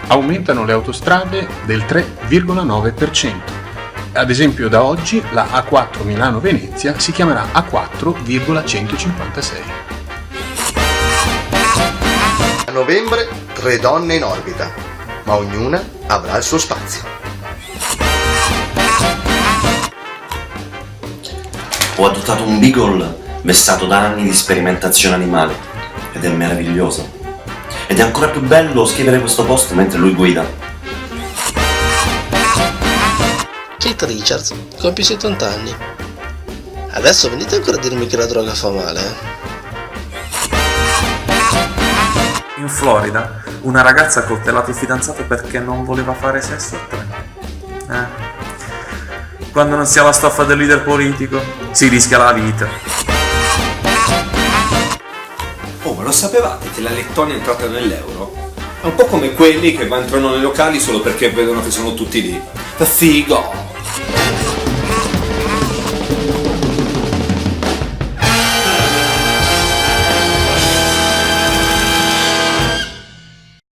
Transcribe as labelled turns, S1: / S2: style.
S1: Aumentano le autostrade del 3,9%. Ad esempio da oggi la A4 Milano-Venezia si chiamerà A4,156.
S2: A novembre 3 donne in orbita, ma ognuna avrà il suo spazio.
S3: Ho adottato un beagle vessato da anni di sperimentazione animale ed è meraviglioso. Ed è ancora più bello scrivere questo post mentre lui guida.
S4: Keith Richards compie 70 anni. Adesso venite ancora a dirmi che la droga fa male,
S5: In Florida, una ragazza ha coltellato il fidanzato perché non voleva fare sesso a tre. Quando non si ha la stoffa del leader politico, si rischia la vita.
S6: Oh, ma lo sapevate che la Lettonia è entrata nell'euro? È un po' come quelli che entrano nei locali solo perché vedono che sono tutti lì. Figo!